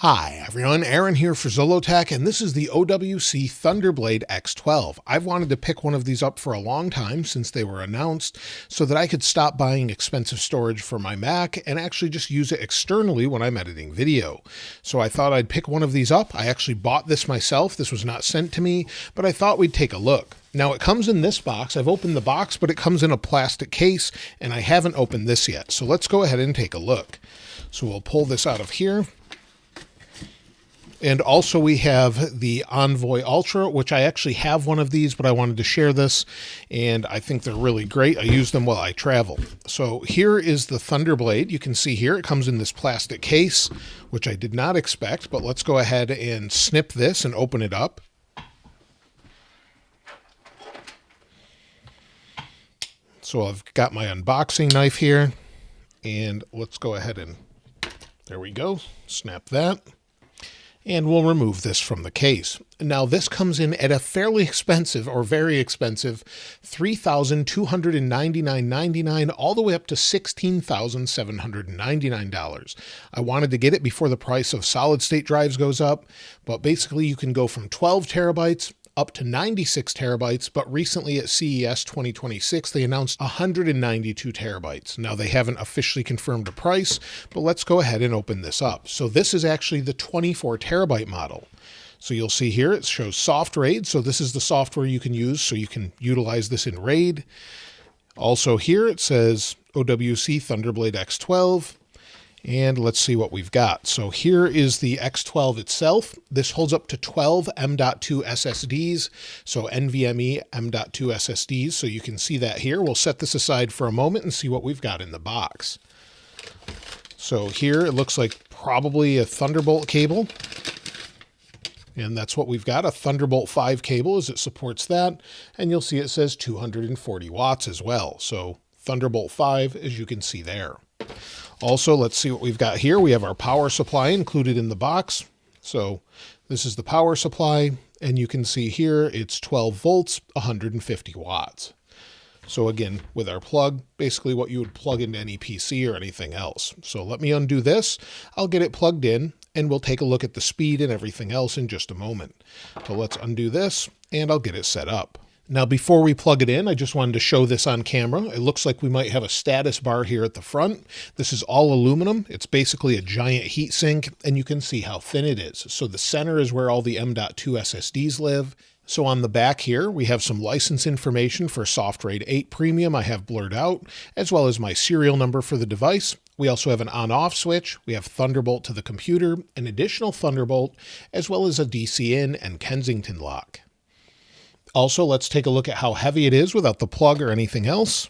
Hi everyone, Aaron here for Zollotech, and this is the OWC ThunderBlade X12. I've wanted to pick one of these up for a long time since they were announced so that I could stop buying expensive storage for my Mac and actually just use it externally when I'm editing video. So I thought I'd pick one of these up. I actually bought this myself. This was not sent to me, but I thought we'd take a look. Now it comes in this box. I've opened the box, but it comes in a plastic case and I haven't opened this yet. So let's go ahead and take a look. So we'll pull this out of here. And also we have the Envoy Ultra, which I actually have one of these, but I wanted to share this, and I think they're really great. I use them while I travel. So here is the ThunderBlade. You can see here it comes in this plastic case, which I did not expect, but let's go ahead and snip this and open it up. So I've got my unboxing knife here, and let's go ahead and, there we go, snap that. And we'll remove this from the case. Now this comes in at a fairly expensive or very expensive $3,299.99 all the way up to $16,799. I wanted to get it before the price of solid state drives goes up, but basically you can go from 12 terabytes up to 96 terabytes, but recently at CES 2026, they announced 192 terabytes. Now they haven't officially confirmed a price, but let's go ahead and open this up. So this is actually the 24 terabyte model. So you'll see here, it shows soft RAID. So this is the software you can use, so you can utilize this in RAID. Also here, it says OWC ThunderBlade X12. And let's see what we've got. So here is the X12 itself. This holds up to 12 M.2 SSDs, so NVMe M.2 SSDs. So you can see that here. We'll set this aside for a moment and see what we've got in the box. So here it looks like probably a Thunderbolt cable. And that's what we've got, a Thunderbolt 5 cable as it supports that. And you'll see it says 240 watts as well. So Thunderbolt 5, as you can see there. Also, let's see what we've got here. We have our power supply included in the box. So this is the power supply, and you can see here it's 12 volts, 150 watts. So again, with our plug, basically what you would plug into any PC or anything else. So let me undo this. I'll get it plugged in, and we'll take a look at the speed and everything else in just a moment. So let's undo this, and I'll get it set up. Now, before we plug it in, I just wanted to show this on camera. It looks like we might have a status bar here at the front. This is all aluminum. It's basically a giant heat sink, and you can see how thin it is. So the center is where all the M.2 SSDs live. So on the back here, we have some license information for SoftRAID 8 Premium I have blurred out, as well as my serial number for the device. We also have an on-off switch. We have Thunderbolt to the computer, an additional Thunderbolt, as well as a DC-in and Kensington lock. Also, let's take a look at how heavy it is without the plug or anything else.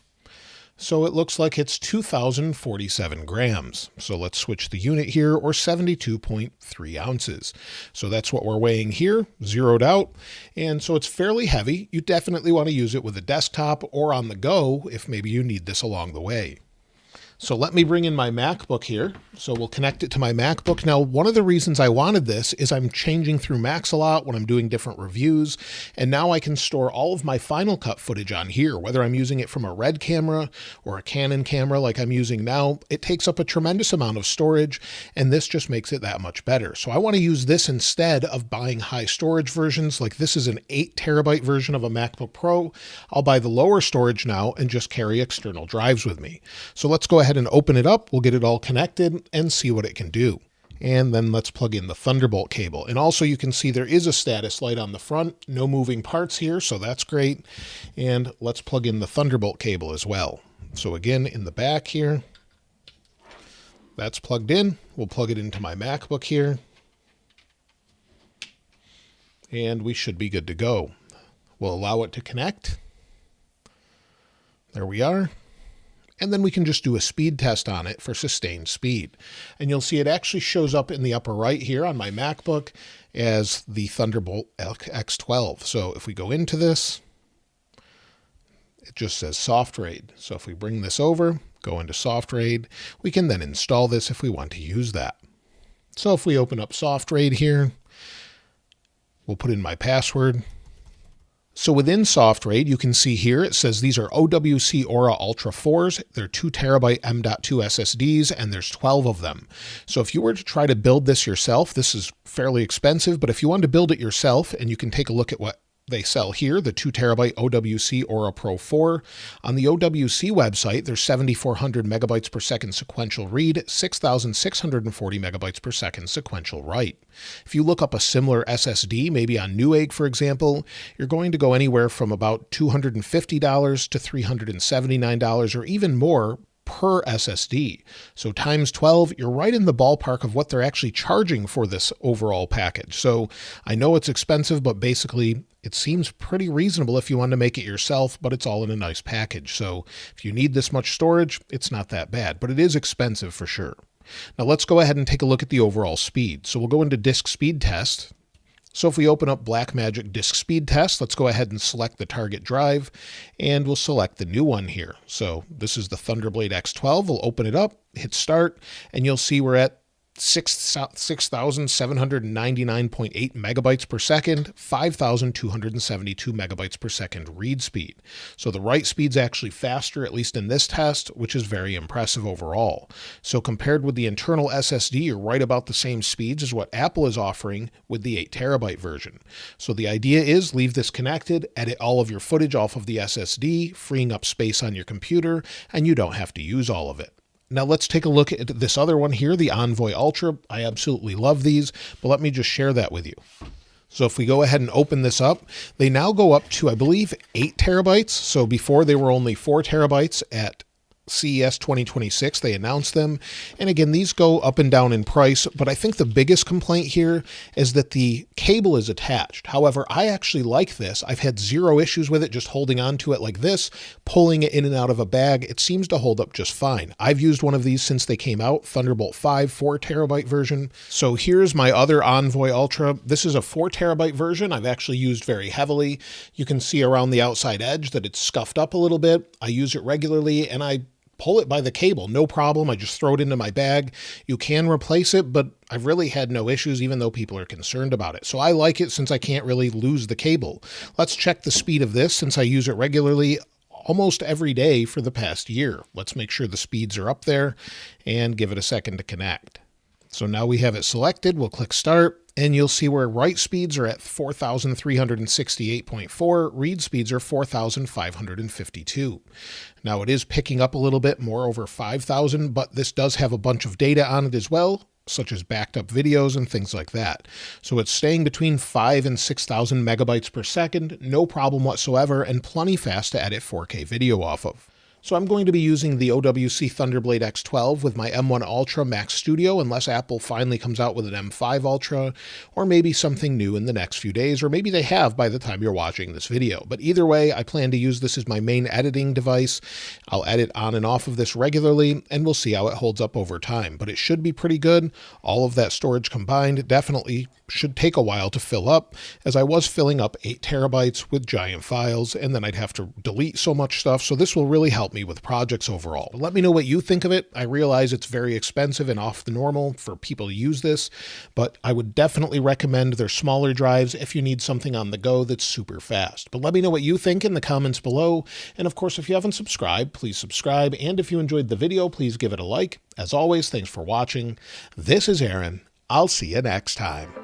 So it looks like it's 2,047 grams. So let's switch the unit here, or 72.3 ounces. So that's what we're weighing here, zeroed out. And so it's fairly heavy. You definitely want to use it with a desktop or on the go if maybe you need this along the way. So let me bring in my MacBook here. So we'll connect it to my MacBook. Now, one of the reasons I wanted this is I'm changing through Macs a lot when I'm doing different reviews. And now I can store all of my Final Cut footage on here, whether I'm using it from a Red camera or a Canon camera like I'm using now. It takes up a tremendous amount of storage, and this just makes it that much better. So I want to use this instead of buying high storage versions. Like this is an 8 terabyte version of a MacBook Pro. I'll buy the lower storage now and just carry external drives with me. So let's go ahead and open it up. We'll get it all connected and see what it can do. And then let's plug in the Thunderbolt cable. And also you can see there is a status light on the front, no moving parts here, so that's great. And let's plug in the Thunderbolt cable as well. So again, in the back here, that's plugged in. We'll plug it into my MacBook here. And we should be good to go. We'll allow it to connect. There we are. And then we can just do a speed test on it for sustained speed. And you'll see it actually shows up in the upper right here on my MacBook as the Thunderbolt X12. So if we go into this, it just says soft RAID. So if we bring this over, go into soft RAID, we can then install this if we want to use that. So if we open up soft RAID here, we'll put in my password. So within SoftRaid, you can see here, it says these are OWC Aura Ultra 4s. They're 2 terabyte M.2 SSDs, and there's 12 of them. So if you were to try to build this yourself, this is fairly expensive, but if you wanted to build it yourself, and you can take a look at what they sell here, the 2 terabyte OWC Aura Pro 4. On the OWC website, there's 7,400 megabytes per second sequential read, 6,640 megabytes per second sequential write. If you look up a similar SSD, maybe on Newegg, for example, you're going to go anywhere from about $250 to $379 or even more per SSD. So times 12, you're right in the ballpark of what they're actually charging for this overall package. So I know it's expensive, but basically it seems pretty reasonable if you want to make it yourself, but it's all in a nice package. So if you need this much storage, it's not that bad, but it is expensive for sure. Now let's go ahead and take a look at the overall speed. So we'll go into disk speed test. So if we open up Blackmagic Disk Speed Test, let's go ahead and select the target drive, and we'll select the new one here. So this is the ThunderBlade X12. We'll open it up, hit start, and you'll see we're at 6,799.8 megabytes per second, 5,272 megabytes per second read speed. So the write speed's actually faster, at least in this test, which is very impressive overall. So compared with the internal SSD, you're right about the same speeds as what Apple is offering with the 8 terabyte version. So the idea is leave this connected, edit all of your footage off of the SSD, freeing up space on your computer, and you don't have to use all of it. Now let's take a look at this other one here, the Envoy Ultra. I absolutely love these, but let me just share that with you. So if we go ahead and open this up, they now go up to, I believe, 8 terabytes. So before they were only 4 terabytes at CES 2026, they announced them. And again, these go up and down in price, but I think the biggest complaint here is that the cable is attached. However, I actually like this. I've had zero issues with it, just holding on to it like this, pulling it in and out of a bag. It seems to hold up just fine. I've used one of these since they came out, Thunderbolt 5 4 terabyte version. So here's my other Envoy Ultra. This is a 4 terabyte version I've actually used very heavily. You can see around the outside edge that it's scuffed up a little bit. I use it regularly, and I pull it by the cable, no problem. I just throw it into my bag. You can replace it, but I've really had no issues, even though people are concerned about it. So I like it since I can't really lose the cable. Let's check the speed of this since I use it regularly almost every day for the past year. Let's make sure the speeds are up there and give it a second to connect. So now we have it selected. We'll click start, and you'll see where write speeds are at 4,368.4, read speeds are 4,552. Now it is picking up a little bit more, over 5,000, but this does have a bunch of data on it as well, such as backed up videos and things like that. So it's staying between 5,000 and 6,000 megabytes per second, no problem whatsoever, and plenty fast to edit 4K video off of. So I'm going to be using the OWC ThunderBlade X12 with my M1 Ultra Mac Studio, unless Apple finally comes out with an M5 Ultra, or maybe something new in the next few days, or maybe they have by the time you're watching this video. But either way, I plan to use this as my main editing device. I'll edit on and off of this regularly, and we'll see how it holds up over time. But it should be pretty good. All of that storage combined definitely should take a while to fill up, as I was filling up 8 terabytes with giant files, and then I'd have to delete so much stuff. So this will really help me with projects overall. But let me know what you think of it. I realize it's very expensive and off the normal for people to use this, but I would definitely recommend their smaller drives if you need something on the go that's super fast. But let me know what you think in the comments below. And of course, if you haven't subscribed, please subscribe. And if you enjoyed the video, please give it a like. As always, thanks for watching. This is Aaron. I'll see you next time.